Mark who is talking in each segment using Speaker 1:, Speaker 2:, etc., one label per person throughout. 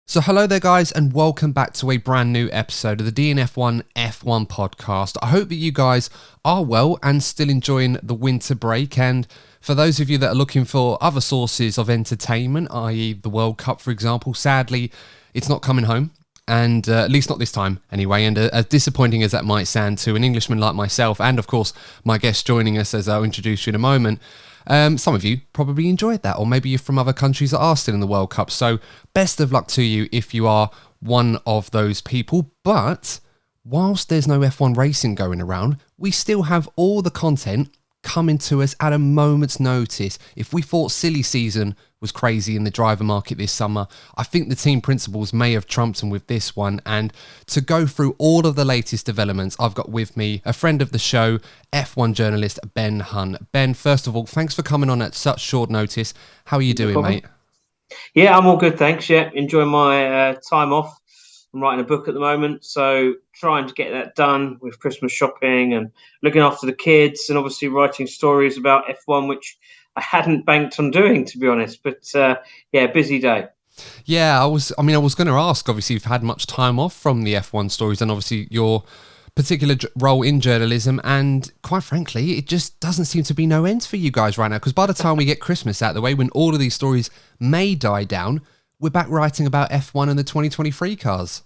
Speaker 1: So hello there guys and welcome back to a brand new episode of the DNF1 F1 podcast. I hope that you guys are well and still enjoying the winter break, and for those of you that are looking for other sources of entertainment, i.e. the World Cup for example, sadly it's not coming home, and at least not this time anyway, and as disappointing as that might sound to an Englishman like myself and of course my guest joining us as I'll introduce you in a moment. Some of you probably enjoyed that, or maybe you're from other countries that are still in the World Cup. So best of luck to you if you are one of those people. But whilst there's no F1 racing going around, we still have all the content coming to us at a moment's notice. If we thought silly season was crazy in the driver market this summer, I think the team principals may have trumped them with this one. And to go through all of the latest developments, I've got with me a friend of the show, F1 journalist Ben Hunt. Ben, first of all, thanks for coming on at such short notice. How are you doing, mate?
Speaker 2: Yeah, I'm all good, thanks. Yeah, enjoying my time off. I'm writing a book at the moment, so trying to get that done with Christmas shopping and looking after the kids, and obviously writing stories about F1, which I hadn't banked on doing, to be honest. But yeah, busy day.
Speaker 1: Yeah, I was going to ask, obviously you've had much time off from the F1 stories and obviously your particular role in journalism, and quite frankly it just doesn't seem to be no end for you guys right now, because by the time we get Christmas out of the way, when all of these stories may die down, we're back writing about F1 and the 2023 cars.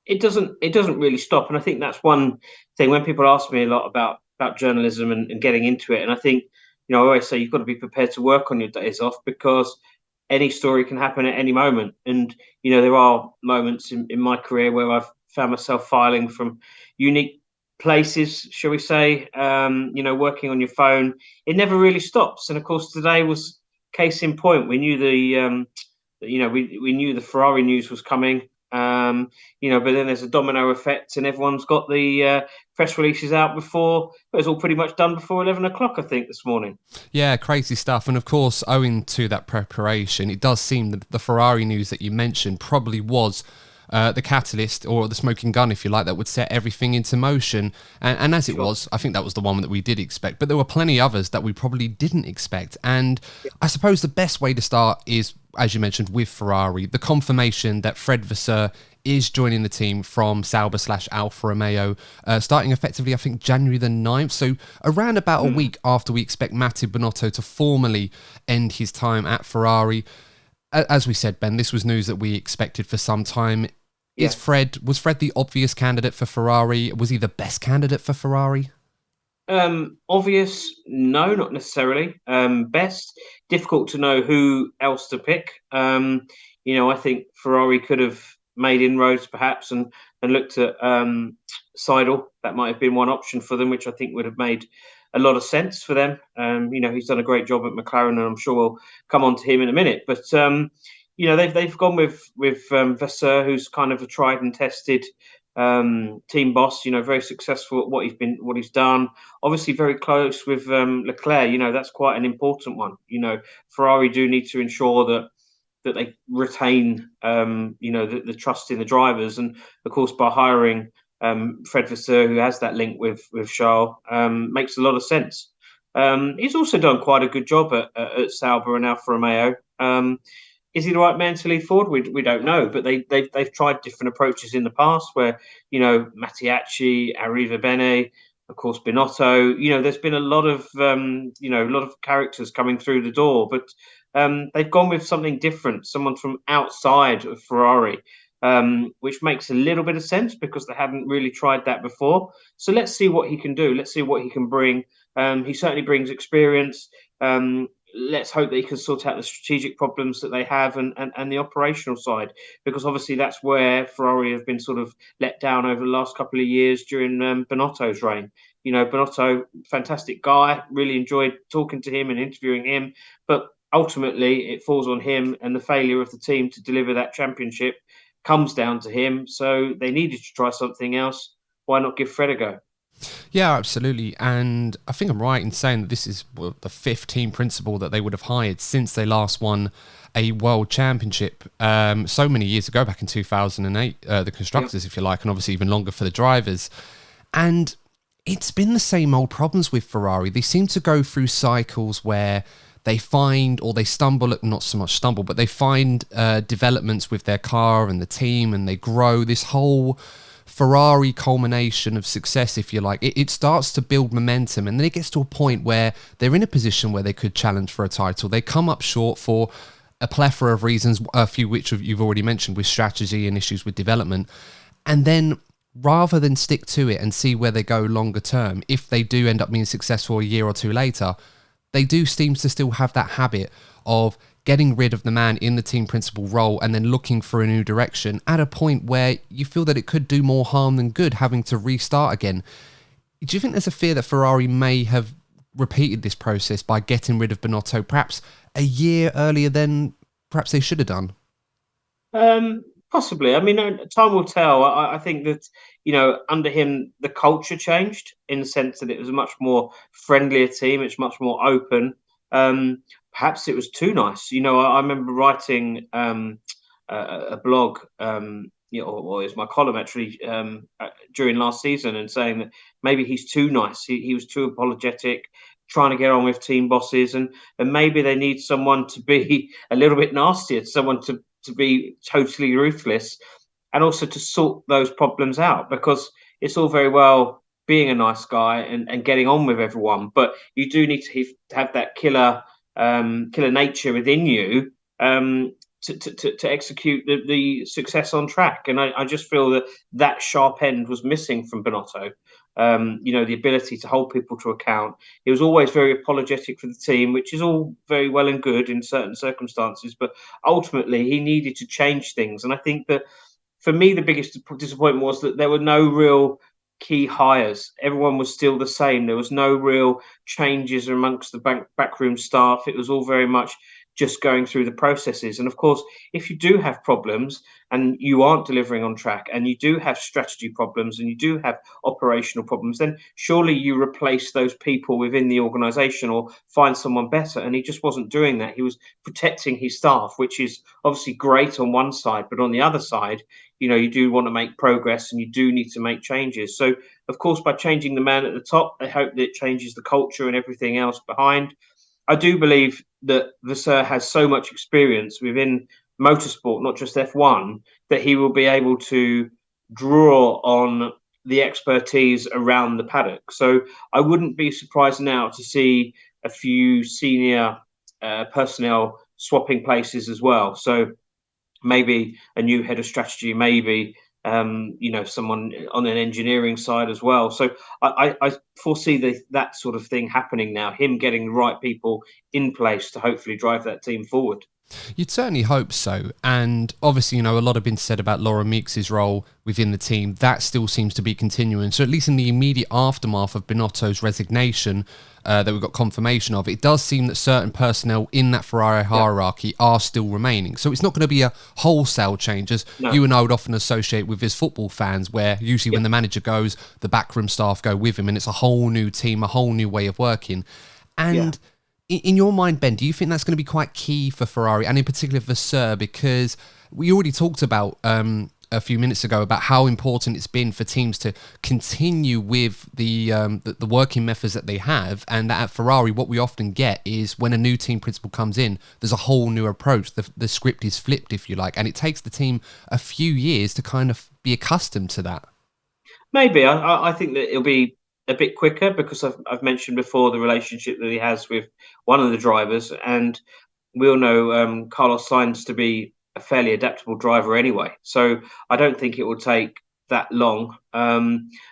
Speaker 2: It doesn't really stop, and I think that's one thing when people ask me a lot about journalism and getting into it. And I think, I always say you've got to be prepared to work on your days off, because any story can happen at any moment. And there are moments in my career where I've found myself filing from unique places, shall we say, working on your phone. It never really stops. And of course today was case in point. We knew we knew the Ferrari news was coming. But then there's a domino effect, and everyone's got the press releases out before. It was all pretty much done before 11 o'clock, I think, this morning.
Speaker 1: Yeah, crazy stuff. And of course, owing to that preparation, it does seem that the Ferrari news that you mentioned probably was the catalyst, or the smoking gun, if you like, that would set everything into motion. And as it was, I think that was the one that we did expect. But there were plenty others that we probably didn't expect. And I suppose the best way to start is, as you mentioned, with Ferrari, the confirmation that Fred Vasseur is joining the team from Sauber / Alfa Romeo, starting effectively, I think, January the 9th. So around about a week after we expect Matteo Binotto to formally end his time at Ferrari. As we said, Ben, this was news that we expected for some time. Yeah. Was Fred the obvious candidate for Ferrari? Was he the best candidate for Ferrari?
Speaker 2: Obvious? No, not necessarily. Best? Difficult to know who else to pick. I think Ferrari could have made inroads perhaps and looked at Seidl. That might have been one option for them, which I think would have made a lot of sense for them. He's done a great job at McLaren, and I'm sure we'll come on to him in a minute. But they've gone with Vasseur, who's kind of a tried and tested team boss. Very successful at what he's done. Obviously, very close with Leclerc. That's quite an important one. Ferrari do need to ensure that they retain the trust in the drivers, and of course by hiring Fred Vasseur, who has that link with Charles, makes a lot of sense. He's also done quite a good job at Sauber and Alfa Romeo. Is he the right man to lead forward? We don't know, but they've tried different approaches in the past, where Mattiacci, Arrivabene, of course Binotto. There's been a lot of characters coming through the door, but they've gone with something different, someone from outside of Ferrari, which makes a little bit of sense because they hadn't really tried that before. So let's see what he can do. Let's see what he can bring. He certainly brings experience. Let's hope that he can sort out the strategic problems that they have and the operational side, because obviously that's where Ferrari have been sort of let down over the last couple of years during Binotto's reign. Binotto, fantastic guy, really enjoyed talking to him and interviewing him, but ultimately it falls on him, and the failure of the team to deliver that championship comes down to him. So they needed to try something else. Why not give Fred a go?
Speaker 1: Yeah, absolutely. And I think I'm right in saying that this is the fifth team principal that they would have hired since they last won a world championship so many years ago, back in 2008, the constructors, if you like, and obviously even longer for the drivers. And it's been the same old problems with Ferrari. They seem to go through cycles where they find, or they stumble at, not so much stumble, but they find developments with their car and the team, and they grow this whole Ferrari culmination of success, if you like. It starts to build momentum, and then it gets to a point where they're in a position where they could challenge for a title. They come up short for a plethora of reasons, a few which you've already mentioned, with strategy and issues with development. And then rather than stick to it and see where they go longer term, if they do end up being successful a year or two later, they do seem to still have that habit of getting rid of the man in the team principal role and then looking for a new direction at a point where you feel that it could do more harm than good, having to restart again. Do you think there's a fear that Ferrari may have repeated this process by getting rid of Binotto perhaps a year earlier than perhaps they should have done?
Speaker 2: Possibly. I mean, time will tell. I think that, under him, the culture changed in the sense that it was a much more friendlier team. It's much more open. Perhaps it was too nice. I remember writing a blog, or it was my column actually, during last season, and saying that maybe he's too nice. He was too apologetic, trying to get on with team bosses, and maybe they need someone to be a little bit nastier, someone to be totally ruthless, and also to sort those problems out, because it's all very well being a nice guy and getting on with everyone, but you do need to have that killer nature within you, to execute the success on track. And I just feel that sharp end was missing from Binotto. The ability to hold people to account. He was always very apologetic for the team, which is all very well and good in certain circumstances, but ultimately he needed to change things. And I think that for me, the biggest disappointment was that there were no real key hires. Everyone was still the same. There was no real changes amongst the backroom staff. It was all very much just going through the processes. And of course, if you do have problems and you aren't delivering on track, and you do have strategy problems, and you do have operational problems, then surely you replace those people within the organization or find someone better. And he just wasn't doing that. He was protecting his staff, which is obviously great on one side, but on the other side, you do want to make progress and you do need to make changes. So, of course, by changing the man at the top, I hope that it changes the culture and everything else behind. I do believe that Vasseur has so much experience within motorsport, not just F1, that he will be able to draw on the expertise around the paddock. So I wouldn't be surprised now to see a few senior personnel swapping places as well. So maybe a new head of strategy, maybe someone on an engineering side as well. So I foresee that sort of thing happening now. Him getting the right people in place to hopefully drive that team forward.
Speaker 1: You'd certainly hope so. And obviously, a lot have been said about Laura Meeks' role within the team. That still seems to be continuing. So at least in the immediate aftermath of Binotto's resignation, that we've got confirmation of, it does seem that certain personnel in that Ferrari hierarchy are still remaining. So it's not going to be a wholesale change, as you and I would often associate with as football fans, where usually when the manager goes, the backroom staff go with him, and it's a whole new team, a whole new way of working. And in your mind, Ben, do you think that's going to be quite key for Ferrari, and in particular Vasseur? Because we already talked about a few minutes ago about how important it's been for teams to continue with the working methods that they have, and that at Ferrari, what we often get is when a new team principal comes in, there's a whole new approach. The script is flipped, if you like, and it takes the team a few years to kind of be accustomed to that.
Speaker 2: Maybe I think that it'll be a bit quicker, because I've mentioned before the relationship that he has with one of the drivers, and we all know Carlos Sainz to be a fairly adaptable driver anyway. So I don't think it will take that long.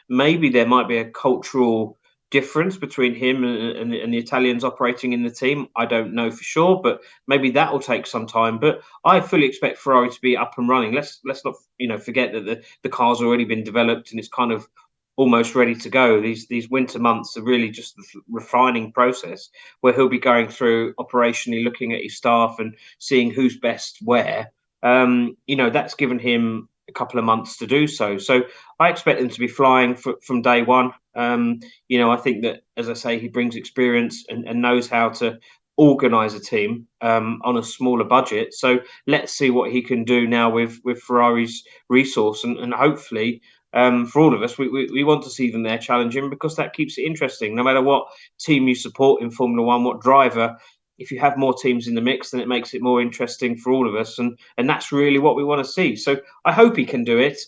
Speaker 2: Maybe there might be a cultural difference between him and the Italians operating in the team. I don't know for sure, but maybe that will take some time. But I fully expect Ferrari to be up and running. Let's not forget that the car's already been developed and it's kind of almost ready to go. These winter months are really just the refining process, where he'll be going through operationally, looking at his staff and seeing who's best where. That's given him a couple of months to do so. So I expect them to be flying from day one. I think that, as I say, he brings experience and knows how to organise a team on a smaller budget. So let's see what he can do now with Ferrari's resource, and hopefully, for all of us, we want to see them there challenging, because that keeps it interesting. No matter what team you support in Formula One, what driver, if you have more teams in the mix, then it makes it more interesting for all of us, and that's really what we want to see. So I hope he can do it.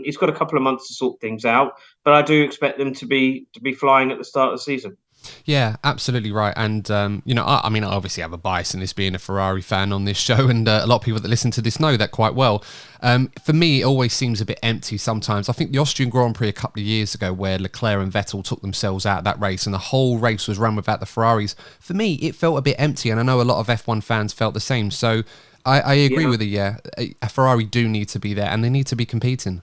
Speaker 2: He's got a couple of months to sort things out, but I do expect them to be flying at the start of the season.
Speaker 1: Yeah, absolutely right. And, I mean, I obviously have a bias in this being a Ferrari fan on this show, and a lot of people that listen to this know that quite well. For me, it always seems a bit empty sometimes. I think the Austrian Grand Prix a couple of years ago, where Leclerc and Vettel took themselves out of that race and the whole race was run without the Ferraris, for me, it felt a bit empty. And I know a lot of F1 fans felt the same. So I agree with you, yeah. A Ferrari do need to be there and they need to be competing.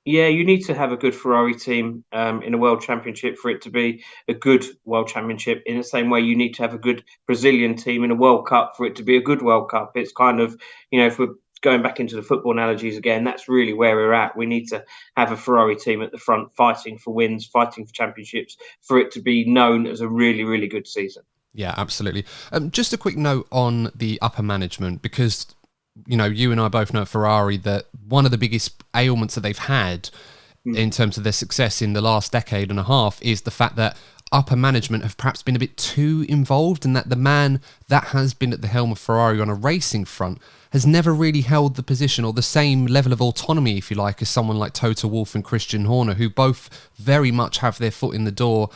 Speaker 2: Yeah, you need to have a good Ferrari team in a world championship for it to be a good world championship. In the same way, you need to have a good Brazilian team in a World Cup for it to be a good World Cup. It's kind of, if we're going back into the football analogies again, that's really where we're at. We need to have a Ferrari team at the front fighting for wins, fighting for championships, for it to be known as a really, really good season.
Speaker 1: Yeah, absolutely. Just a quick note on the upper management, because you and I both know at Ferrari that one of the biggest ailments that they've had in terms of their success in the last decade and a half is the fact that upper management have perhaps been a bit too involved, and that the man that has been at the helm of Ferrari on a racing front has never really held the position or the same level of autonomy, if you like, as someone like Toto Wolff and Christian Horner, who both very much have their foot in the door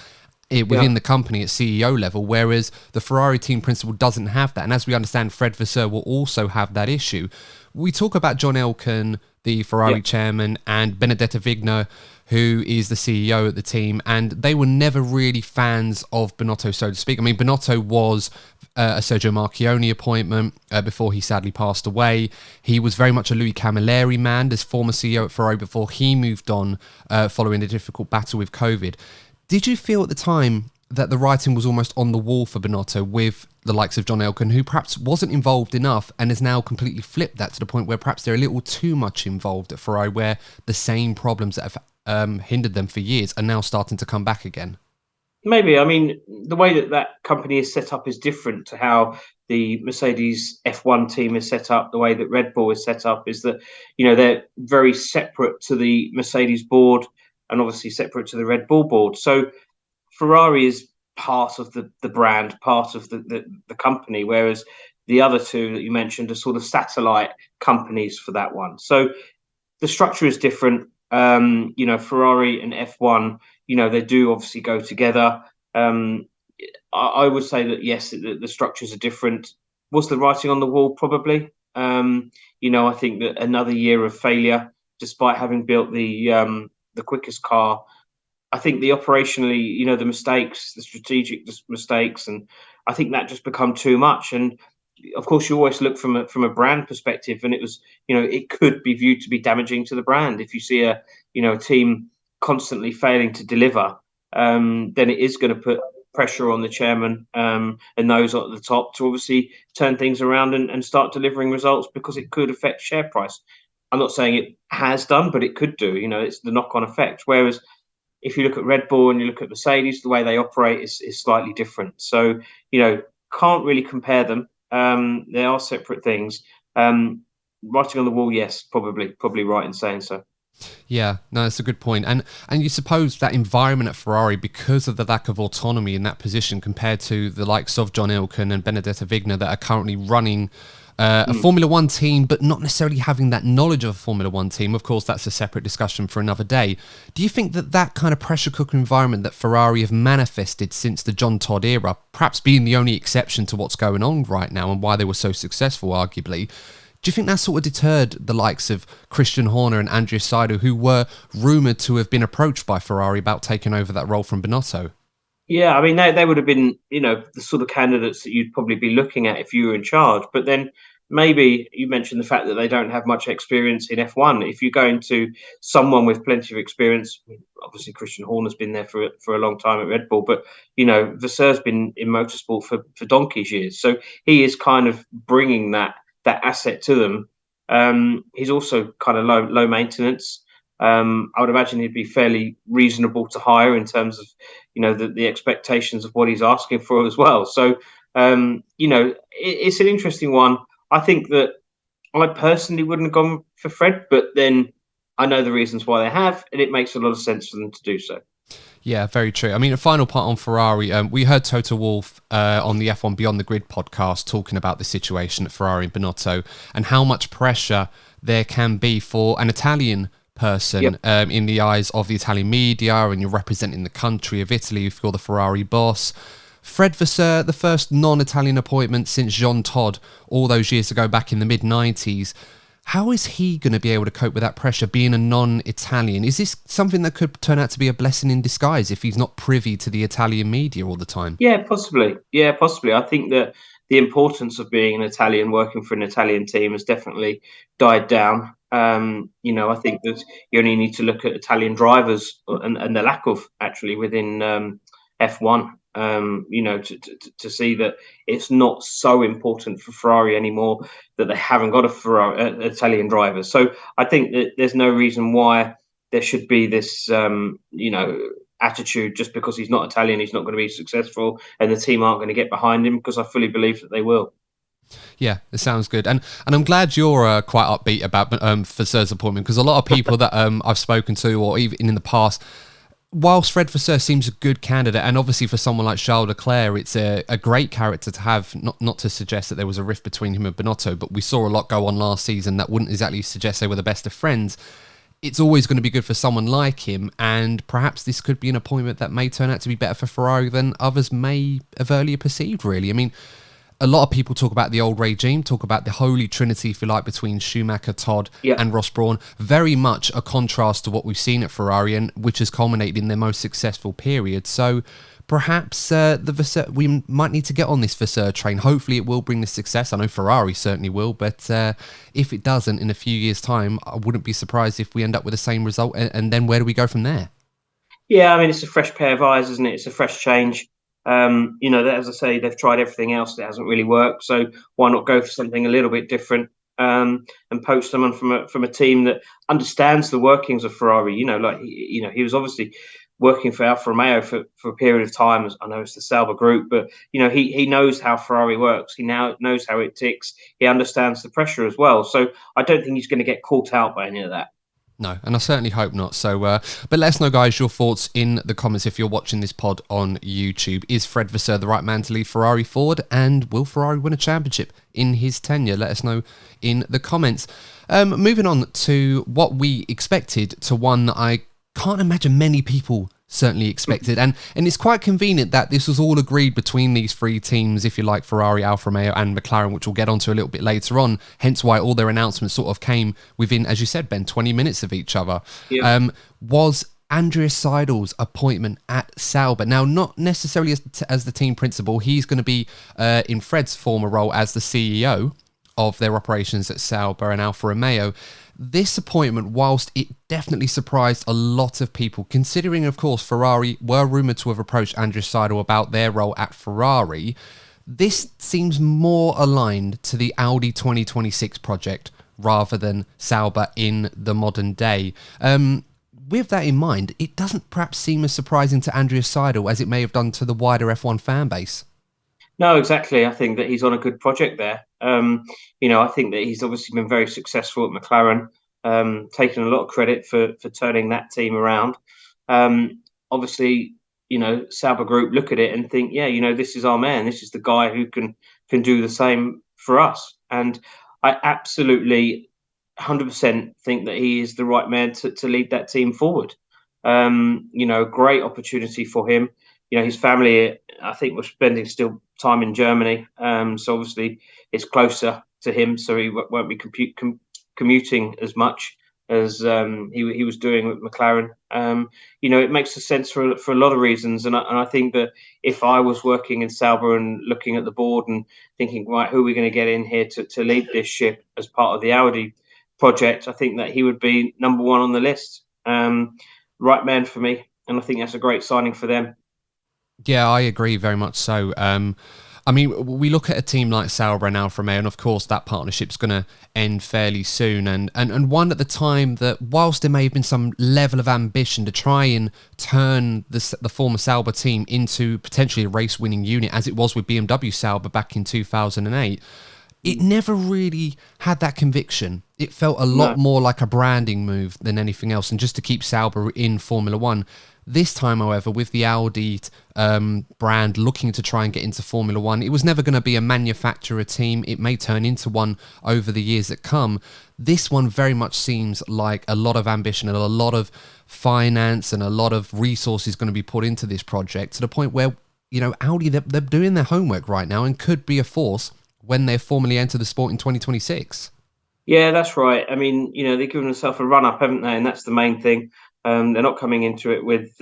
Speaker 1: within the company at CEO level, whereas the Ferrari team principal doesn't have that. And as we understand, Fred Vasseur will also have that issue. We talk about John Elkann, the Ferrari chairman, and Benedetto Vigna, who is the CEO at the team, and they were never really fans of Binotto, so to speak. I mean, Binotto was a Sergio Marchionne appointment before he sadly passed away. He was very much a Louis Camilleri man as former CEO at Ferrari before he moved on following a difficult battle with COVID. Did you feel at the time that the writing was almost on the wall for Binotto with the likes of John Elkann, who perhaps wasn't involved enough and has now completely flipped that to the point where perhaps they're a little too much involved at Ferrari, where the same problems that have hindered them for years are now starting to come back again?
Speaker 2: Maybe. I mean, the way that company is set up is different to how the Mercedes F1 team is set up. The way that Red Bull is set up is that, they're very separate to the Mercedes board and obviously separate to the Red Bull board. So Ferrari is part of the brand, part of the company, whereas the other two that you mentioned are sort of satellite companies for that one. So the structure is different. Ferrari and F1, they do obviously go together. I would say that yes, the structures are different. Was the writing on the wall? Probably. I think that another year of failure, despite having built the quickest car. I think the operationally, the mistakes, the strategic mistakes, and I think that just become too much. And of course, you always look from a brand perspective, and it was, it could be viewed to be damaging to the brand if you see a team constantly failing to deliver. Then it is going to put pressure on the chairman and those at the top to obviously turn things around and start delivering results, because it could affect share price. I'm not saying it has done, but it could do. It's the knock-on effect. Whereas if you look at Red Bull and you look at Mercedes, the way they operate is slightly different. So, can't really compare them. They are separate things. Writing on the wall, yes, probably right in saying so.
Speaker 1: Yeah, no, that's a good point. And you suppose that environment at Ferrari, because of the lack of autonomy in that position compared to the likes of John Elkann and Benedetto Vigna that are currently running a Formula One team, but not necessarily having that knowledge of a Formula One team. Of course, that's a separate discussion for another day. Do you think that kind of pressure cooker environment that Ferrari have manifested since the John Todd era, perhaps being the only exception to what's going on right now and why they were so successful, arguably, do you think that sort of deterred the likes of Christian Horner and Andrea Seidl, who were rumoured to have been approached by Ferrari about taking over that role from Binotto?
Speaker 2: Yeah, I mean, they would have been, the sort of candidates that you'd probably be looking at if you were in charge. But then maybe you mentioned the fact that they don't have much experience in F1. If you're going to someone with plenty of experience, obviously Christian Horner's been there for a long time at Red Bull, but Vasseur's been in motorsport for donkey's years, so he is kind of bringing that asset to them. He's also kind of low maintenance. I would imagine he'd be fairly reasonable to hire in terms of the expectations of what he's asking for as well. So it's an interesting one. I think that I personally wouldn't have gone for Fred, but then I know the reasons why they have, and it makes a lot of sense for them to do so.
Speaker 1: Yeah, very true. I mean, a final part on Ferrari. We heard Toto Wolff on the F1 Beyond the Grid podcast talking about the situation at Ferrari and Binotto and how much pressure there can be for an Italian person in the eyes of the Italian media, and you're representing the country of Italy if you're the Ferrari boss. Fred Vasseur, the first non-Italian appointment since Jean Todt all those years ago back in the mid-90s. How is he going to be able to cope with that pressure being a non-Italian? Is this something that could turn out to be a blessing in disguise if he's not privy to the Italian media all the time?
Speaker 2: Yeah, possibly. Yeah, possibly. I think that the importance of being an Italian, working for an Italian team, has definitely died down. I think that you only need to look at Italian drivers and the lack of actually within F1. To see that it's not so important for Ferrari anymore that they haven't got a Ferrari Italian driver. So I think that there's no reason why there should be this, attitude just because he's not Italian, he's not going to be successful, and the team aren't going to get behind him, because I fully believe that they will.
Speaker 1: Yeah, it sounds good, and I'm glad you're quite upbeat about Vasseur's appointment, because a lot of people that I've spoken to, or even in the past, whilst Fred Vasseur seems a good candidate, and obviously for someone like Charles Leclerc, it's a great character to have, not to suggest that there was a rift between him and Binotto, but we saw a lot go on last season that wouldn't exactly suggest they were the best of friends. It's always going to be good for someone like him, and perhaps this could be an appointment that may turn out to be better for Ferrari than others may have earlier perceived, really. I mean, a lot of people talk about the old regime, talk about the holy trinity, if you like, between Schumacher, Todd, and Ross Brawn. Very much a contrast to what we've seen at Ferrari, and which has culminated in their most successful period. So perhaps we might need to get on this Vasseur train. Hopefully it will bring the success. I know Ferrari certainly will, but if it doesn't, in a few years' time, I wouldn't be surprised if we end up with the same result. And then where do we go from there?
Speaker 2: Yeah, I mean, it's a fresh pair of eyes, isn't it? It's a fresh change. As I say, they've tried everything else that hasn't really worked. So why not go for something a little bit different, and poach someone from a team that understands the workings of Ferrari? He was obviously working for Alfa Romeo for a period of time. I know it's the Sauber group, but he knows how Ferrari works. He now knows how it ticks. He understands the pressure as well. So I don't think he's going to get caught out by any of that.
Speaker 1: No, and I certainly hope not. So, but let us know, guys, your thoughts in the comments if you're watching this pod on YouTube. Is Fred Vasseur the right man to lead Ferrari forward? And will Ferrari win a championship in his tenure? Let us know in the comments. Moving on to what we expected, to one that I can't imagine many people certainly expected, and it's quite convenient that this was all agreed between these three teams, if you like, Ferrari, Alfa Romeo and McLaren, which we'll get onto a little bit later on, hence why all their announcements sort of came within, as you said, Ben, 20 minutes of each other. Was Andreas Seidl's appointment at Sauber. Now, not necessarily as the team principal, he's going to be in Fred's former role as the CEO of their operations at Sauber and Alfa Romeo. This appointment, whilst it definitely surprised a lot of people, considering, of course, Ferrari were rumoured to have approached Andreas Seidl about their role at Ferrari, this seems more aligned to the Audi 2026 project rather than Sauber in the modern day. With that in mind, it doesn't perhaps seem as surprising to Andreas Seidl as it may have done to the wider F1 fan base.
Speaker 2: No, exactly. I think that he's on a good project there. I think that he's obviously been very successful at McLaren, taking a lot of credit for turning that team around. Obviously, Sauber Group look at it and think, this is our man. This is the guy who can do the same for us. And I absolutely 100% think that he is the right man to lead that team forward. Great opportunity for him. His family, I think, was spending still time in Germany. So obviously it's closer to him, so he won't be commuting as much as he was doing with McLaren. It makes sense for a lot of reasons. And I think that if I was working in Sauber and looking at the board and thinking, right, who are we going to get in here to lead this ship as part of the Audi project, I think that he would be number one on the list. Right man for me. And I think that's a great signing for them.
Speaker 1: Yeah, I agree very much so. We look at a team like Sauber and Alfa Romeo, and of course that partnership's going to end fairly soon. And one at the time that, whilst there may have been some level of ambition to try and turn the former Sauber team into potentially a race-winning unit, as it was with BMW Sauber back in 2008, it never really had that conviction. It felt a lot more like a branding move than anything else, and just to keep Sauber in Formula One. This time, however, with the Audi brand looking to try and get into Formula One, it was never going to be a manufacturer team. It may turn into one over the years that come. This one very much seems like a lot of ambition and a lot of finance and a lot of resources going to be put into this project, to the point where, Audi, they're doing their homework right now and could be a force when they formally enter the sport in 2026.
Speaker 2: Yeah, that's right. I mean, they've given themselves a run up, haven't they? And that's the main thing. They're not coming into it with,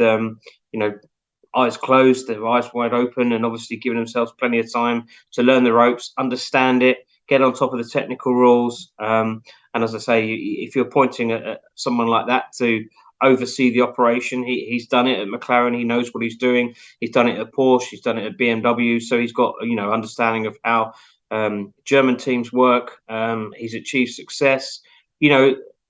Speaker 2: eyes closed, their eyes wide open, and obviously giving themselves plenty of time to learn the ropes, understand it, get on top of the technical rules. And as I say, if you're pointing at someone like that to oversee the operation, he's done it at McLaren. He knows what he's doing. He's done it at Porsche. He's done it at BMW. So he's got understanding of how German teams work. He's achieved success.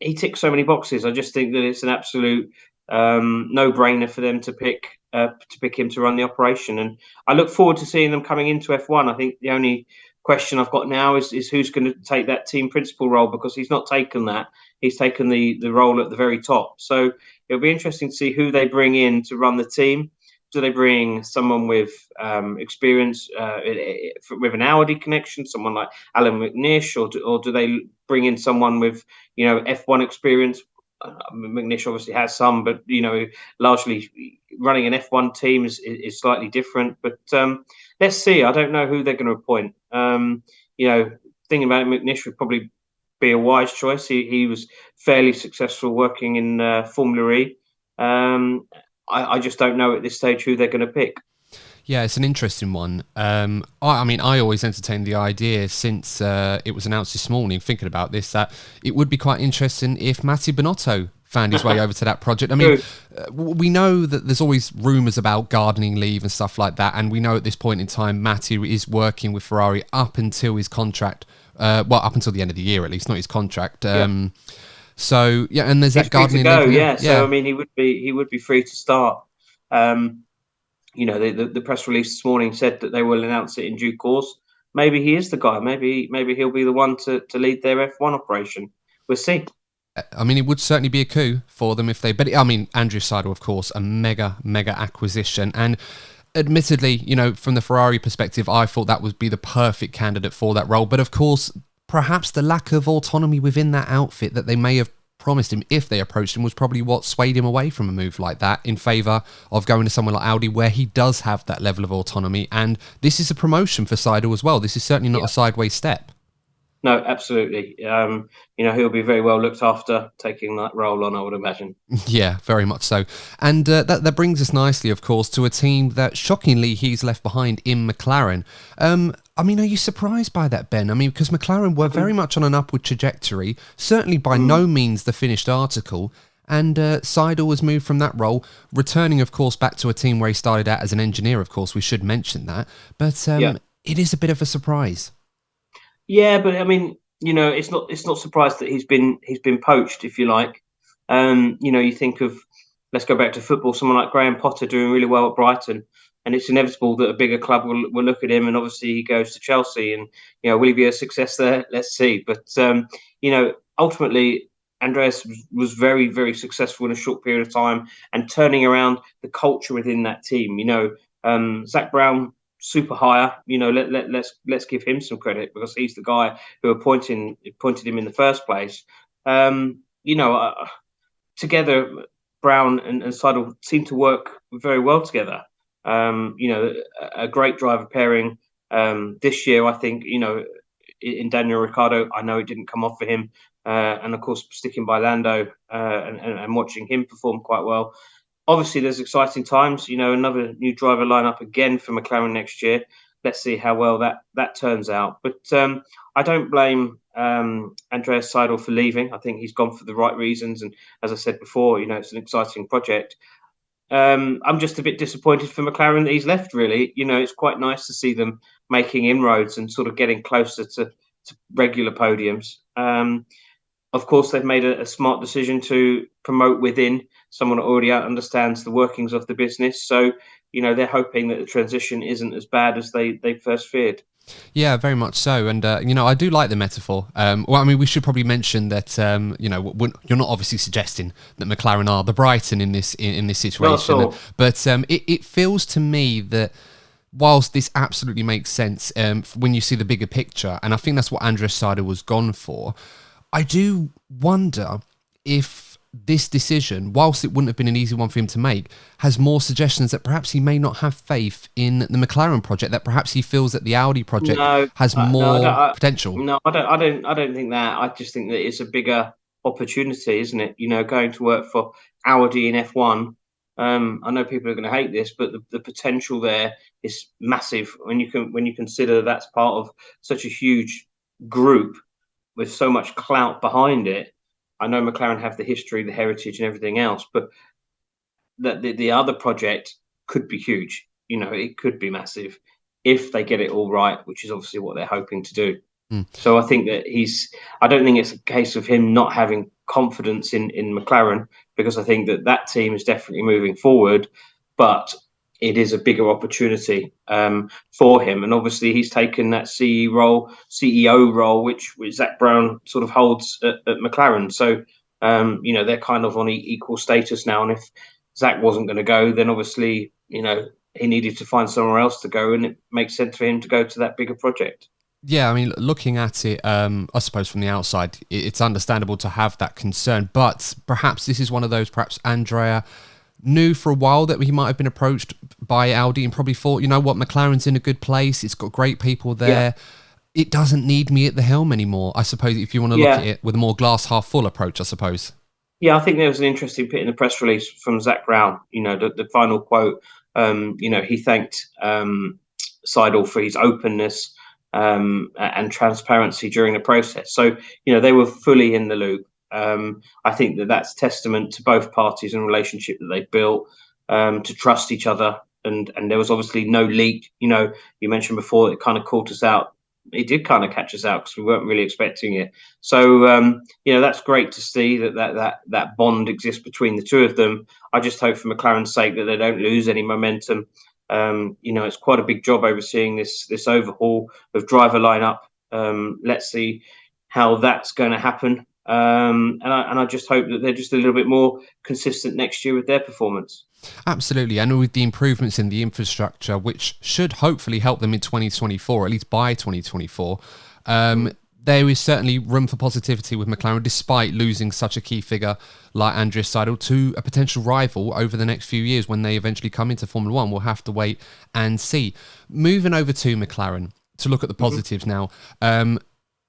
Speaker 2: He ticks so many boxes. I just think that it's an absolute no-brainer for them to pick him to run the operation, and I look forward to seeing them coming into F1. I think the only question I've got now is who's going to take that team principal role, because he's not taken that. He's taken the role at the very top. So it'll be interesting to see who they bring in to run the team. Do they bring someone with experience with an Audi connection, someone like Alan McNish, or do they bring in someone with F1 experience? McNish obviously has some, but largely running an F1 team is slightly different. But let's see. I don't know who they're going to appoint. Thinking about it, McNish would probably be a wise choice. He was fairly successful working in Formula E. I just don't know at this stage who they're going to pick.
Speaker 1: Yeah, it's an interesting one. I always entertained the idea since it was announced this morning, thinking about this, that it would be quite interesting if Mattia Binotto found his way over to that project. I mean, we know that there's always rumours about gardening leave and stuff like that, and we know at this point in time, Mattia is working with Ferrari up until his contract, up until the end of the year at least, not his contract. So yeah, and there's that gardening leave.
Speaker 2: Yeah. So I mean, he would be free to start. The press release this morning said that they will announce it in due course. Maybe he is the guy. Maybe he'll be the one to lead their F1 operation. We'll see.
Speaker 1: I mean, it would certainly be a coup for them if they... But, Andrea Seidl, of course, a mega acquisition. And admittedly, from the Ferrari perspective, I thought that would be the perfect candidate for that role. But, of course, perhaps the lack of autonomy within that outfit that they may have promised him if they approached him was probably what swayed him away from a move like that in favour of going to somewhere like Audi, where he does have that level of autonomy. And this is a promotion for Seidl as well. This is certainly not a sideways step.
Speaker 2: No, absolutely. He'll be very well looked after taking that role on, I would imagine.
Speaker 1: Yeah, very much so. And that brings us nicely, of course, to a team that shockingly he's left behind in McLaren. Are you surprised by that, Ben? Because McLaren were very much on an upward trajectory, certainly by no means the finished article. And Seidl was moved from that role, returning, of course, back to a team where he started out as an engineer, of course, we should mention that. But it is a bit of a surprise.
Speaker 2: Yeah, but it's not surprised that he's been poached, if you like. You think of, let's go back to football, someone like Graham Potter doing really well at Brighton, and it's inevitable that a bigger club will look at him, and obviously he goes to Chelsea, and will he be a success there? Let's see. But ultimately, Andreas was very, very successful in a short period of time and turning around the culture within that team. Zach Brown, super hire. Let's give him some credit, because he's the guy who appointed him in the first place. Together, Brown and Seidl seem to work very well together. A great driver pairing. This year, I think, in Daniel Ricciardo, I know it didn't come off for him. And of course, sticking by Lando and watching him perform quite well. Obviously, there's exciting times. Another new driver lineup again for McLaren next year. Let's see how well that turns out. But I don't blame Andreas Seidl for leaving. I think he's gone for the right reasons. And as I said before, it's an exciting project. I'm just a bit disappointed for McLaren that he's left, really. It's quite nice to see them making inroads and sort of getting closer to regular podiums. Of course, they've made a smart decision to promote within someone who already understands the workings of the business. So, they're hoping that the transition isn't as bad as they first feared.
Speaker 1: Yeah, very much so. And, I do like the metaphor. Well, I mean, we should probably mention that, you're not obviously suggesting that McLaren are the Brighton in this
Speaker 2: Not at
Speaker 1: situation.
Speaker 2: all.
Speaker 1: But it feels to me that whilst this absolutely makes sense when you see the bigger picture, and I think that's what Andreas Seidl was gone for, I do wonder if this decision, whilst it wouldn't have been an easy one for him to make, has more suggestions that perhaps he may not have faith in the McLaren project, that perhaps he feels that the Audi project
Speaker 2: No,
Speaker 1: has
Speaker 2: no, I don't.
Speaker 1: more potential.
Speaker 2: No, I don't think that. I just think that it's a bigger opportunity, isn't it? Going to work for Audi in F1. I know people are going to hate this, but the potential there is massive when you consider that's part of such a huge group with so much clout behind it. I know McLaren have the history, the heritage, and everything else, but the other project could be huge. It could be massive if they get it all right, which is obviously what they're hoping to do.
Speaker 1: Mm.
Speaker 2: So I think that I don't think it's a case of him not having confidence in McLaren, because I think that team is definitely moving forward, but it is a bigger opportunity for him. And obviously he's taken that CEO role, which Zach Brown sort of holds at McLaren. So, they're kind of on equal status now. And if Zach wasn't going to go, then obviously, he needed to find somewhere else to go, and it makes sense for him to go to that bigger project.
Speaker 1: Yeah, I mean, looking at it, I suppose from the outside, it's understandable to have that concern, but perhaps this is one of those, perhaps Andrea knew for a while that he might have been approached by Audi and probably thought, you know what, McLaren's in a good place, it's got great people there, it doesn't need me at the helm anymore, I suppose, if you want to look at
Speaker 2: Yeah.
Speaker 1: it with a more glass half full approach, I suppose.
Speaker 2: Yeah, I think there was an interesting bit in the press release from Zach Brown. The final quote. He thanked Seidl for his openness and transparency during the process. So they were fully in the loop. I think that's testament to both parties and relationship that they built, to trust each other. And there was obviously no leak. You mentioned before it kind of caught us out. It did kind of catch us out because we weren't really expecting it. So that's great to see that bond exists between the two of them. I just hope for McLaren's sake that they don't lose any momentum. It's quite a big job overseeing this overhaul of driver lineup. Let's see how that's going to happen. And I just hope that they're just a little bit more consistent next year with their performance.
Speaker 1: Absolutely, and with the improvements in the infrastructure, which should hopefully help them in 2024, at least by 2024, there is certainly room for positivity with McLaren, despite losing such a key figure like Andrea Seidl to a potential rival over the next few years when they eventually come into Formula One. We'll have to wait and see. Moving over to McLaren, to look at the positives now,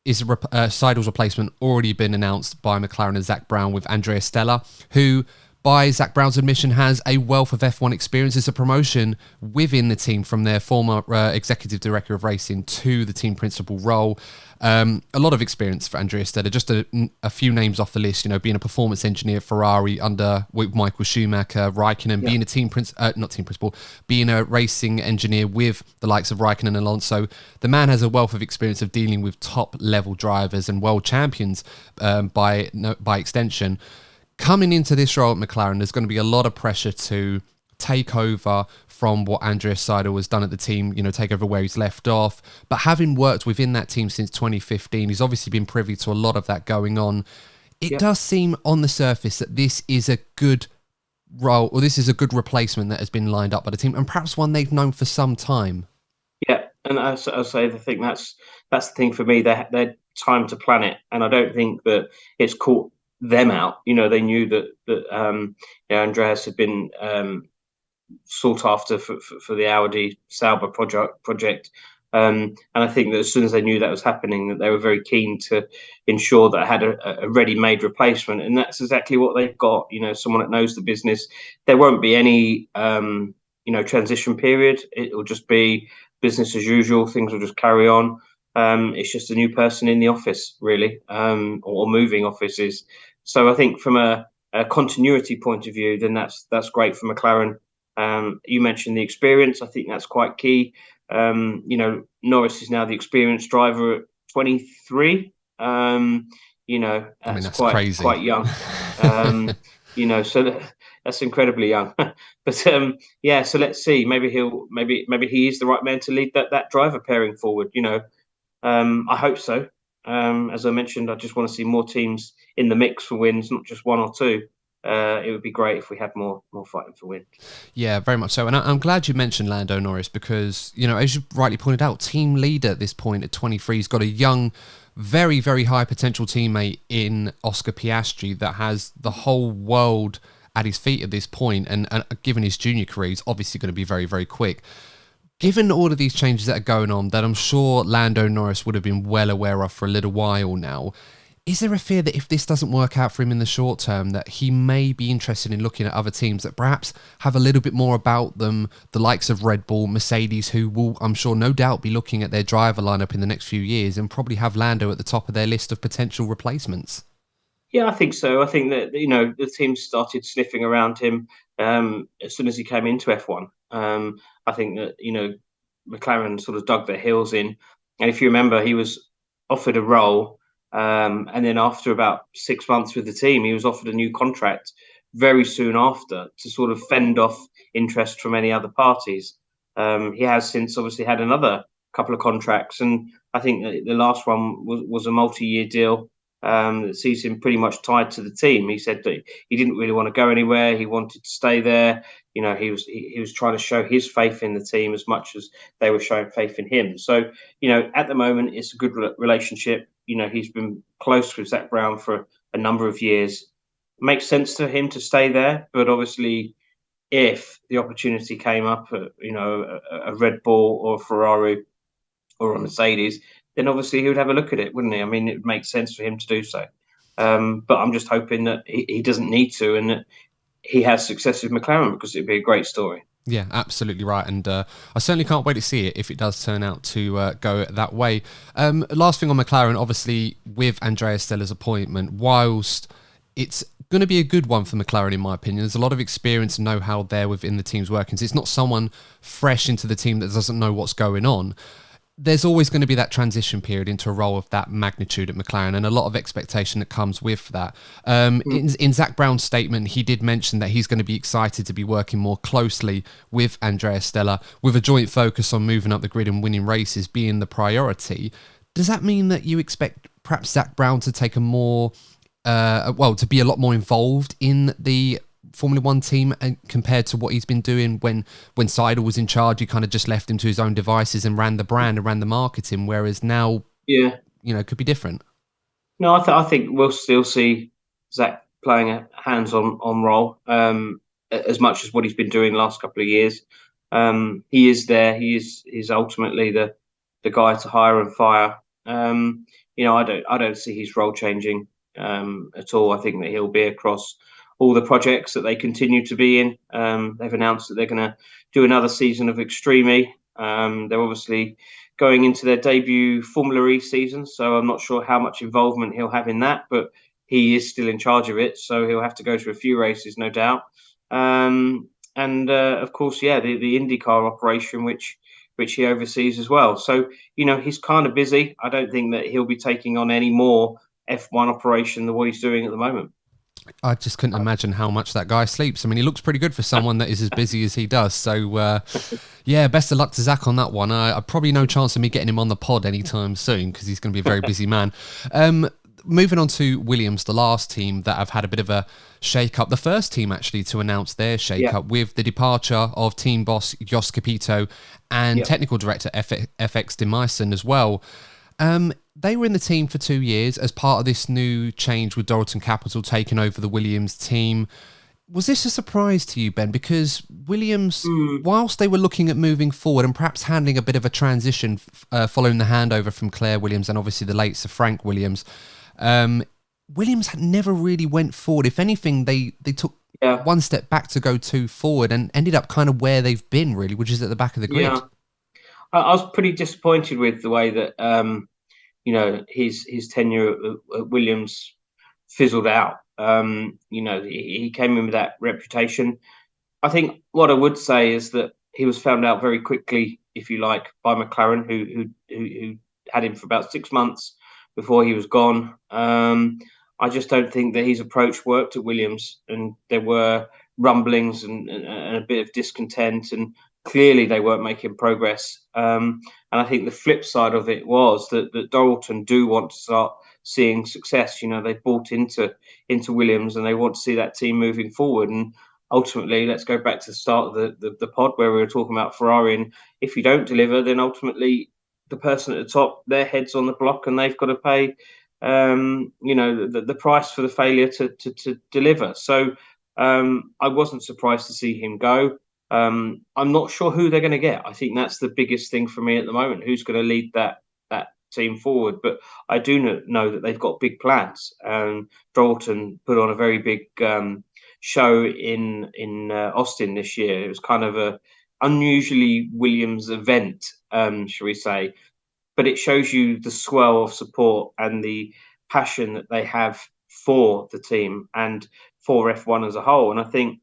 Speaker 1: is Seidl's replacement already been announced by McLaren and Zach Brown with Andrea Stella, who, by Zach Brown's admission, has a wealth of F1 experience. It's a promotion within the team from their former executive director of racing to the team principal role. A lot of experience for Andrea Stella. Just a few names off the list, being a performance engineer at Ferrari with Michael Schumacher, Raikkonen, being being a racing engineer with the likes of Raikkonen and Alonso. The man has a wealth of experience of dealing with top level drivers and world champions by extension. Coming into this role at McLaren, there's going to be a lot of pressure to take over from what Andreas Seidl has done at the team, take over where he's left off. But having worked within that team since 2015, he's obviously been privy to a lot of that going on. It does seem on the surface that this is a good role, or this is a good replacement that has been lined up by the team, and perhaps one they've known for some time.
Speaker 2: Yeah, and as I say, I think that's the thing for me. They're time to plan it, and I don't think that it's caught them out. They knew that Andreas had been sought after for the Audi Sauber project. And I think that as soon as they knew that was happening, that they were very keen to ensure that I had a ready-made replacement, and that's exactly what they've got. Someone that knows the business. There won't be any transition period. It will just be business as usual. Things will just carry on. It's just a new person in the office, really, or moving offices. So I think from a continuity point of view, then that's great for McLaren. You mentioned the experience. I think that's quite key. Norris is now the experienced driver at 23.
Speaker 1: I mean,
Speaker 2: That's
Speaker 1: that's crazy.
Speaker 2: quite young. So That's incredibly young. But yeah, so let's see. Maybe he is the right man to lead that driver pairing forward. I hope so. As I mentioned, I just want to see more teams in the mix for wins, not just one or two. It would be great if we had more fighting for wins.
Speaker 1: Yeah, very much so. And I'm glad you mentioned Lando Norris because, as you rightly pointed out, team leader at this point at 23, he's got a young, very, very high potential teammate in Oscar Piastri that has the whole world at his feet at this point. And given his junior career, he's obviously going to be very, very quick. Given all of these changes that are going on, that I'm sure Lando Norris would have been well aware of for a little while now, is there a fear that if this doesn't work out for him in the short term, that he may be interested in looking at other teams that perhaps have a little bit more about them, the likes of Red Bull, Mercedes, who will, I'm sure, no doubt be looking at their driver lineup in the next few years and probably have Lando at the top of their list of potential replacements?
Speaker 2: Yeah, I think so. I think that the team started sniffing around him as soon as he came into F1. I think that McLaren sort of dug their heels in, and if you remember, he was offered a role, and then after about 6 months with the team, he was offered a new contract very soon after to sort of fend off interest from any other parties. He has since obviously had another couple of contracts, and I think that the last one was a multi-year deal that sees him pretty much tied to the team. He said that he didn't really want to go anywhere. He wanted to stay there. He was trying to show his faith in the team as much as they were showing faith in him. So, at the moment, it's a good relationship. He's been close with Zach Brown for a number of years. Makes sense to him to stay there, but obviously, if the opportunity came up, a Red Bull or a Ferrari or a Mercedes, then obviously he would have a look at it, wouldn't he? I mean, it would make sense for him to do so. But I'm just hoping that he doesn't need to and that he has success with McLaren because it'd be a great story.
Speaker 1: Yeah, absolutely right. And I certainly can't wait to see it if it does turn out to go that way. Last thing on McLaren, obviously, with Andrea Stella's appointment, whilst it's going to be a good one for McLaren, in my opinion, there's a lot of experience and know-how there within the team's workings. It's not someone fresh into the team that doesn't know what's going on. There's always going to be that transition period into a role of that magnitude at McLaren and a lot of expectation that comes with that. In Zach Brown's statement, he did mention that he's going to be excited to be working more closely with Andrea Stella, with a joint focus on moving up the grid and winning races being the priority. Does that mean that you expect perhaps Zach Brown to take a more, to be a lot more involved in the Formula One team and compared to what he's been doing when Seidl was in charge? He kind of just left him to his own devices and ran the brand and ran the marketing, whereas now,
Speaker 2: Yeah.
Speaker 1: it could be different.
Speaker 2: No, I think we'll still see Zach playing a hands-on role as much as what he's been doing the last couple of years. He is there. He's ultimately the guy to hire and fire. I don't see his role changing at all. I think that he'll be across all the projects that they continue to be in. They've announced that they're going to do another season of Extreme E. They're obviously going into their debut Formula E season, so I'm not sure how much involvement he'll have in that, but he is still in charge of it, so he'll have to go to a few races, no doubt. And of course, yeah, the IndyCar operation, which he oversees as well. So, he's kind of busy. I don't think that he'll be taking on any more F1 operation than what he's doing at the moment.
Speaker 1: I just couldn't imagine how much that guy sleeps. I mean, he looks pretty good for someone that is as busy as he does. So, yeah, best of luck to Zach on that one. Probably no chance of me getting him on the pod anytime soon because he's going to be a very busy man. Moving on to Williams, the last team that have had a bit of a shake-up. The first team, actually, to announce their shake-up with the departure of team boss Jos Capito and technical director FX de Meissen as well. They were in the team for 2 years as part of this new change with Dorilton Capital taking over the Williams team. Was this a surprise to you, Ben? Because Williams, whilst they were looking at moving forward and perhaps handling a bit of a transition following the handover from Claire Williams and obviously the late Sir Frank Williams, Williams never really went forward. If anything, they took one step back to go two forward and ended up kind of where they've been, really, which is at the back of the grid.
Speaker 2: Yeah. I was pretty disappointed with the way that his tenure at Williams fizzled out. He came in with that reputation. I think what I would say is that he was found out very quickly, if you like, by McLaren, who had him for about 6 months before he was gone. I just don't think that his approach worked at Williams, and there were rumblings and a bit of discontent, and clearly they weren't making progress. And I think the flip side of it was that Dalton do want to start seeing success. They bought into Williams, and they want to see that team moving forward. And ultimately, let's go back to the start of the pod where we were talking about Ferrari. And if you don't deliver, then ultimately the person at the top, their head's on the block, and they've got to pay the price for the failure to deliver. So I wasn't surprised to see him go. I'm not sure who they're going to get. I think that's the biggest thing for me at the moment. Who's going to lead that team forward? But I do know that they've got big plans. Dalton put on a very big show in Austin this year. It was kind of a unusually Williams event, shall we say? But it shows you the swell of support and the passion that they have for the team and for F1 as a whole. And I think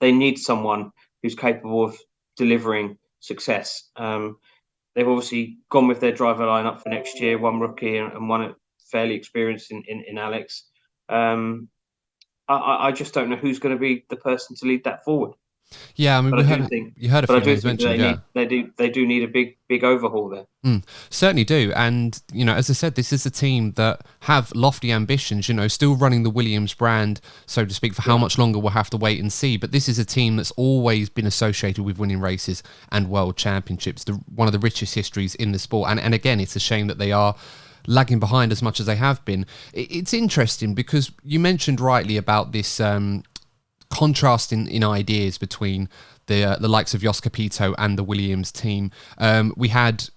Speaker 2: they need someone who's capable of delivering success. They've obviously gone with their driver lineup for next year, one rookie and one fairly experienced in Alex. I just don't know who's going to be the person to lead that forward.
Speaker 1: Yeah, I mean, you heard a few names mentioned.
Speaker 2: They do need a big overhaul there.
Speaker 1: Certainly do. And as I said, this is a team that have lofty ambitions. Still running the Williams brand, so to speak. For how much longer, we'll have to wait and see. But this is a team that's always been associated with winning races and world championships. One of the richest histories in the sport. And again, it's a shame that they are lagging behind as much as they have been. It's interesting because you mentioned rightly about this contrast in ideas between the likes of Jos Capito and the Williams team. We had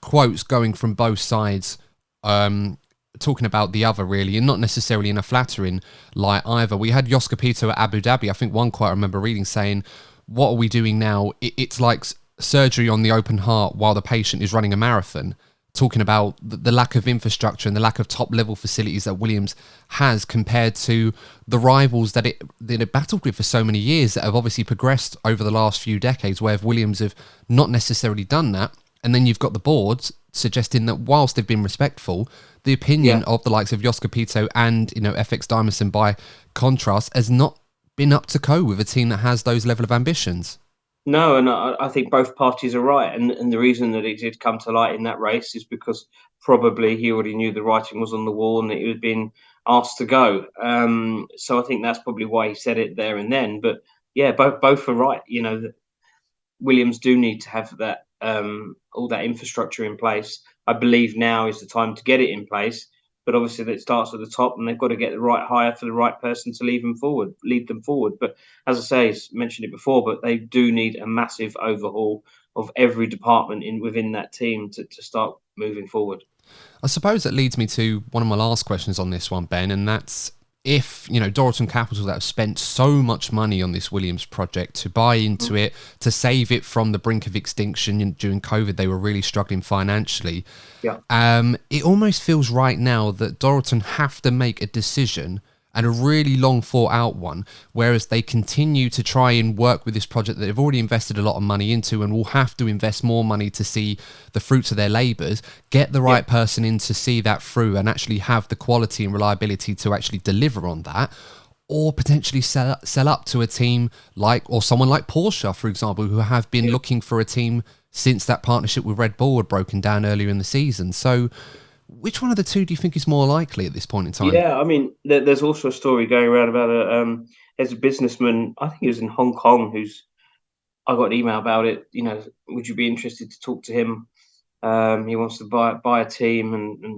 Speaker 1: quotes going from both sides talking about the other, really, and not necessarily in a flattering light either. We had Jos Capito at Abu Dhabi. I think one quote I remember reading saying, "What are we doing now? It's like surgery on the open heart while the patient is running a marathon." Talking about the lack of infrastructure and the lack of top-level facilities that Williams has compared to the rivals that it battled with for so many years that have obviously progressed over the last few decades, where Williams have not necessarily done that. And then you've got the boards suggesting that whilst they've been respectful, the opinion of the likes of Jos Capito and FX Dimerson, by contrast, has not been up to code with a team that has those level of ambitions.
Speaker 2: No, and I think both parties are right. And the reason that it did come to light in that race is because probably he already knew the writing was on the wall and that he had been asked to go. So I think that's probably why he said it there and then. But yeah, both are right. Williams do need to have that all that infrastructure in place. I believe now is the time to get it in place. But obviously, it starts at the top, and they've got to get the right hire for the right person to lead them forward. But as I say, I mentioned it before, but they do need a massive overhaul of every department within that team to start moving forward.
Speaker 1: I suppose that leads me to one of my last questions on this one, Ben, and that's if, Doralton Capital that have spent so much money on this Williams project to buy into it, to save it from the brink of extinction during COVID, they were really struggling financially.
Speaker 2: Yeah.
Speaker 1: It almost feels right now that Doralton have to make a decision, and a really long thought out one, whereas they continue to try and work with this project that they've already invested a lot of money into and will have to invest more money to see the fruits of their labours, get the right person in to see that through and actually have the quality and reliability to actually deliver on that, or potentially sell up to a team or someone like Porsche, for example, who have been looking for a team since that partnership with Red Bull had broken down earlier in the season. So which one of the two do you think is more likely at this point in time?
Speaker 2: Yeah, I mean, there's also a story going around about there's a businessman, I think he was in Hong Kong, I got an email about it. Would you be interested to talk to him? He wants to buy a team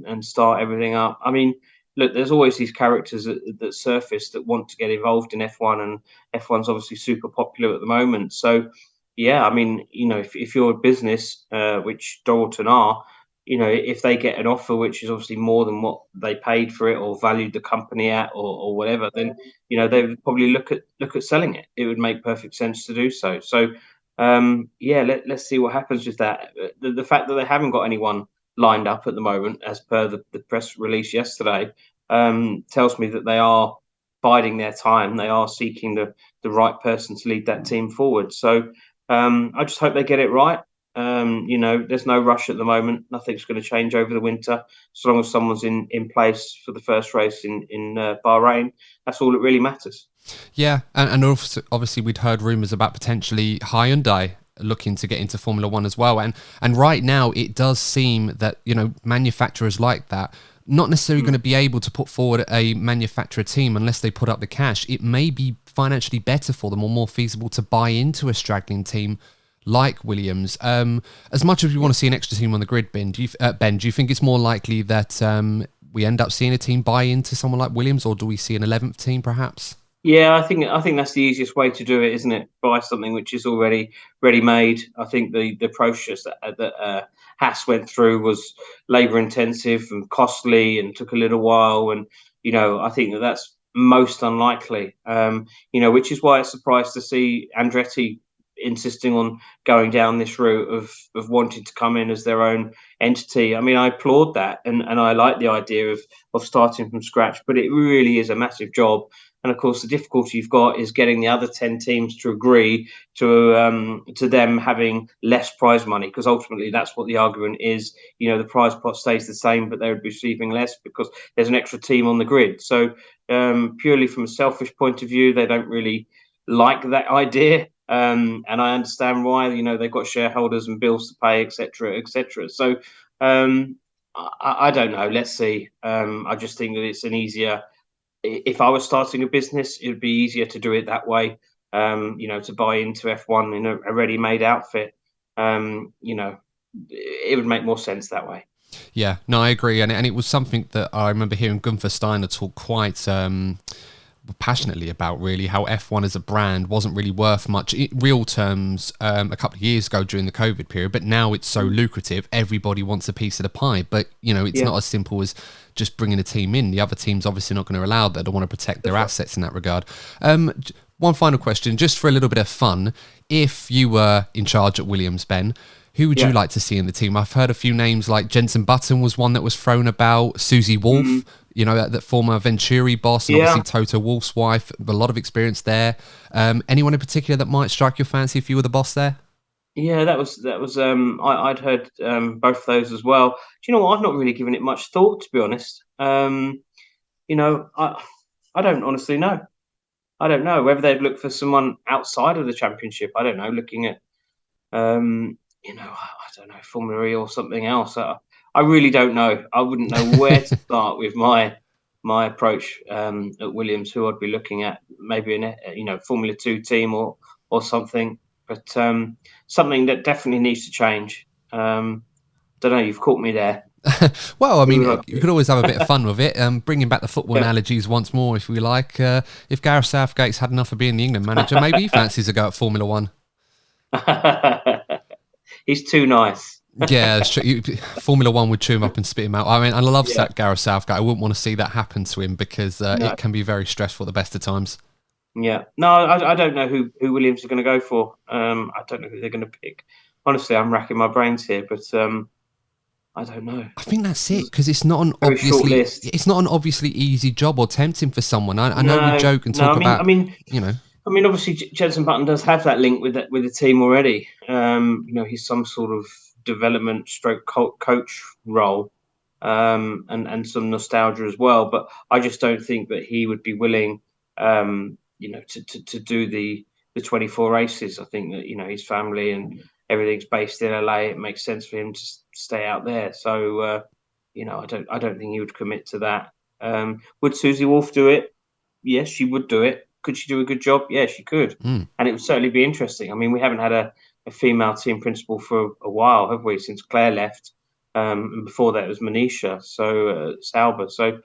Speaker 2: and start everything up. I mean, look, there's always these characters that surface that want to get involved in F1, and F1's obviously super popular at the moment. So, yeah, I mean, if you're a business, which Dalton are, if they get an offer which is obviously more than what they paid for it or valued the company at or whatever, then they would probably look at selling it. It would make perfect sense to do so. So let's see what happens with that. The fact that they haven't got anyone lined up at the moment, as per the press release yesterday, tells me that they are biding their time. They are seeking the right person to lead that team forward. So I just hope they get it right. There's no rush at the moment. Nothing's going to change over the winter. As long as someone's in place for the first race in Bahrain, that's all that really matters.
Speaker 1: Yeah, and obviously we'd heard rumours about potentially Hyundai looking to get into Formula One as well. And right now it does seem that, manufacturers like that, not necessarily going to be able to put forward a manufacturer team unless they put up the cash. It may be financially better for them or more feasible to buy into a straggling team like Williams. As much as we want to see an extra team on the grid, Ben, do you think it's more likely that we end up seeing a team buy into someone like Williams, or do we see an 11th team perhaps?
Speaker 2: Yeah, I think that's the easiest way to do it, isn't it? Buy something which is already ready made. I think the process that Haas went through was labour intensive and costly and took a little while. And I think that's most unlikely. Which is why it's surprised to see Andretti insisting on going down this route of wanting to come in as their own entity. I mean, I applaud that, and I like the idea of starting from scratch. But it really is a massive job. And of course, the difficulty you've got is getting the other 10 teams to agree to them having less prize money, because ultimately that's what the argument is. The prize pot stays the same, but they would be receiving less because there's an extra team on the grid. So purely from a selfish point of view, they don't really like that idea. And I understand why. They've got shareholders and bills to pay, etc., etc. So I don't know. Let's see. I just think that it's an easier. If I was starting a business, it would be easier to do it that way. To buy into F1 in a ready-made outfit. It would make more sense that way.
Speaker 1: Yeah, no, I agree, and it was something that I remember hearing Gunther Steiner talk quite passionately about, really, how F1 as a brand wasn't really worth much in real terms a couple of years ago during the COVID period, but now it's so lucrative, everybody wants a piece of the pie. But it's not as simple as just bringing a team in. The other team's obviously not going to allow that. They want to protect their assets in that regard. One final question, just for a little bit of fun. If you were in charge at Williams, Ben, who would you like to see in the team? I've heard a few names, like Jenson Button was one that was thrown about, Susie Wolff, that former Venturi boss, and obviously Toto Wolff's wife, a lot of experience there. Anyone in particular that might strike your fancy if you were the boss there?
Speaker 2: Yeah, that was. I'd heard both of those as well. Do you know what? I've not really given it much thought, to be honest. I don't honestly know. I don't know whether they'd look for someone outside of the championship. I don't know, looking at I don't know, Formula E or something else. I really don't know. I wouldn't know where to start with my approach at Williams. Who I'd be looking at, maybe an Formula 2 team or something. But something that definitely needs to change. Don't know. You've caught me there.
Speaker 1: Well, I mean, you could always have a bit of fun with it. Bringing back the football analogies once more, if we like. If Gareth Southgate's had enough of being the England manager, maybe he fancies a go at Formula One.
Speaker 2: He's too nice.
Speaker 1: Yeah, Formula One would chew him up and spit him out. I mean, I love Gareth Southgate. I wouldn't want to see that happen to him because it can be very stressful at the best of times.
Speaker 2: Yeah. No, I don't know who Williams are going to go for. I don't know who they're going to pick. Honestly, I'm racking my brains here, but I don't know.
Speaker 1: I think that's it, because it's not an obviously easy job or tempting for someone. I know we joke and talk about.
Speaker 2: I mean, obviously, Jenson Button does have that link with the team already. He's some sort of development stroke coach role, and some nostalgia as well. But I just don't think that he would be willing, to do the 24 races. I think that his family and everything's based in LA. It makes sense for him to stay out there. So I don't think he would commit to that. Would Susie Wolff do it? Yes, she would do it. Could she do a good job? Yeah, she could. And it would certainly be interesting. I mean, we haven't had a female team principal for a while, have we? Since Claire left. And before that, it was Manisha, so Sauber. So,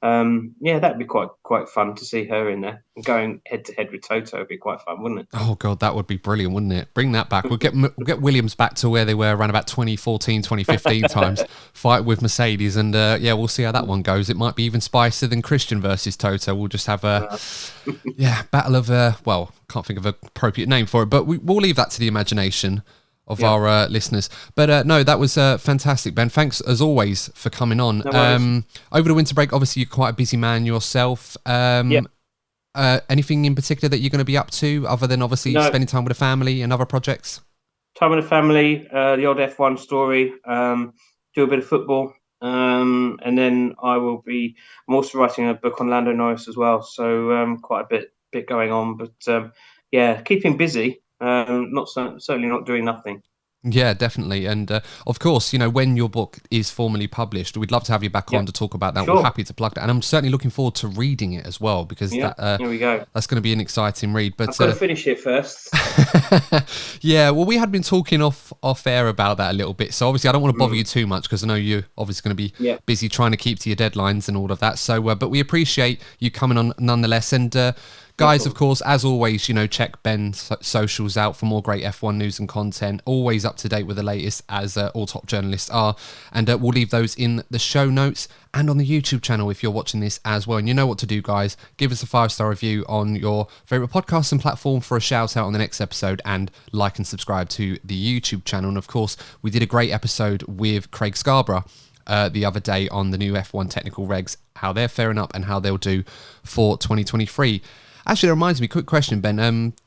Speaker 2: that'd be quite fun to see her in there. And going head to head with Toto would be quite fun, wouldn't it?
Speaker 1: Oh God, that would be brilliant, wouldn't it? Bring that back. We'll get Williams back to where they were around about 2014, 2015 times. Fight with Mercedes, and we'll see how that one goes. It might be even spicier than Christian versus Toto. We'll just have a battle of can't think of an appropriate name for it, but we'll leave that to the imagination of our listeners. But no, that was fantastic, Ben. Thanks as always for coming on.
Speaker 2: No
Speaker 1: over the winter break, obviously you're quite a busy man yourself. Anything in particular that you're going to be up to other than obviously spending time with the family and other projects?
Speaker 2: time with the family, the odd F1 story, do a bit of football, and then I'm also writing a book on Lando Norris as well. So quite a bit going on, but yeah, keeping busy. Certainly not doing nothing.
Speaker 1: Yeah, definitely. And of course, when your book is formally published, we'd love to have you back
Speaker 2: Yeah,
Speaker 1: on to talk about that. We're
Speaker 2: sure.
Speaker 1: happy to plug that. And I'm certainly looking forward to reading it as well, because
Speaker 2: Here we go.
Speaker 1: that's going to be an exciting read. But
Speaker 2: I've got to finish it first.
Speaker 1: yeah, well, we had been talking off air about that a little bit. So obviously I don't want to bother you too much, because I know you're obviously going to be busy trying to keep to your deadlines and all of that. So, but we appreciate you coming on nonetheless. And guys, of course, as always, check Ben's socials out for more great F1 news and content. Always up to date with the latest, as all top journalists are. And we'll leave those in the show notes and on the YouTube channel if you're watching this as well. And you know what to do, guys. Give us a 5-star review on your favourite podcast and platform for a shout out on the next episode, and like and subscribe to the YouTube channel. And of course, we did a great episode with Craig Scarborough the other day on the new F1 technical regs, how they're faring up and how they'll do for 2023. Actually, it reminds me, quick question, Ben.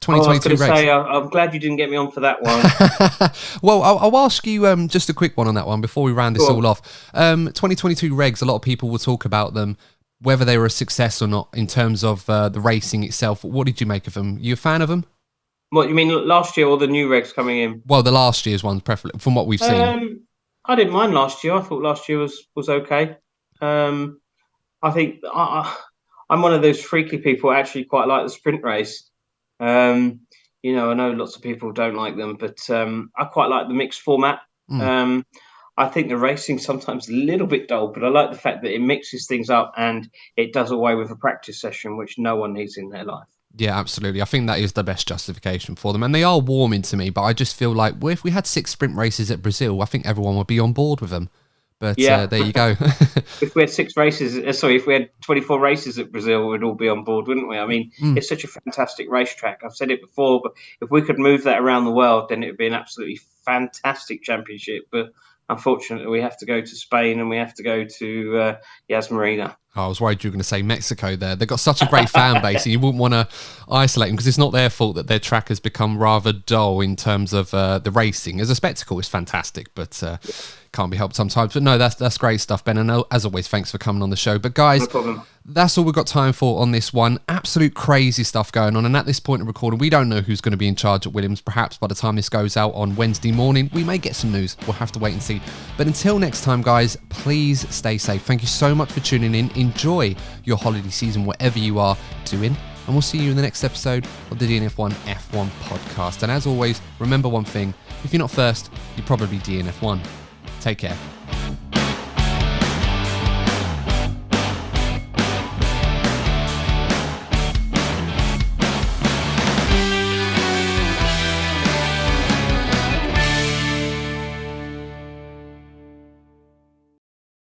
Speaker 1: 2022 regs.
Speaker 2: I'm glad you didn't get me on for that one.
Speaker 1: Well, I'll ask you just a quick one on that one before we round this all off. 2022 regs, a lot of people will talk about them, whether they were a success or not, in terms of the racing itself. What did you make of them? You a fan of them?
Speaker 2: What, you mean last year or the new regs coming in?
Speaker 1: Well, the last year's ones, preferably, from what we've seen.
Speaker 2: I didn't mind last year. I thought last year was okay. I think I'm one of those freaky people who actually quite like the sprint race. I know lots of people don't like them, but I quite like the mixed format. I think the racing sometimes a little bit dull, but I like the fact that it mixes things up and it does away with a practice session, which no one needs in their life.
Speaker 1: Yeah, absolutely. I think that is the best justification for them. And they are warming to me, but I just feel like, well, if we had 6 sprint races at Brazil, I think everyone would be on board with them. But there you go.
Speaker 2: If we had 24 races at Brazil, we'd all be on board, wouldn't we? I mean, it's such a fantastic racetrack. I've said it before, but if we could move that around the world, then it would be an absolutely fantastic championship. But unfortunately, we have to go to Spain and we have to go to Yas Marina.
Speaker 1: I was worried you were going to say Mexico there. They've got such a great fan base, and you wouldn't want to isolate them, because it's not their fault that their track has become rather dull in terms of the racing. As a spectacle, it's fantastic, but can't be helped sometimes. But no, that's great stuff, Ben. And as always, thanks for coming on the show. But guys,
Speaker 2: no problem.
Speaker 1: That's all we've got time for on this one. Absolute crazy stuff going on. And at this point of recording, we don't know who's going to be in charge at Williams. Perhaps by the time this goes out on Wednesday morning, we may get some news. We'll have to wait and see. But until next time, guys, please stay safe. Thank you so much for tuning in. Enjoy your holiday season, whatever you are doing. And we'll see you in the next episode of the DNF1 F1 podcast. And as always, remember one thing. If you're not first, you're probably DNF1. Take care.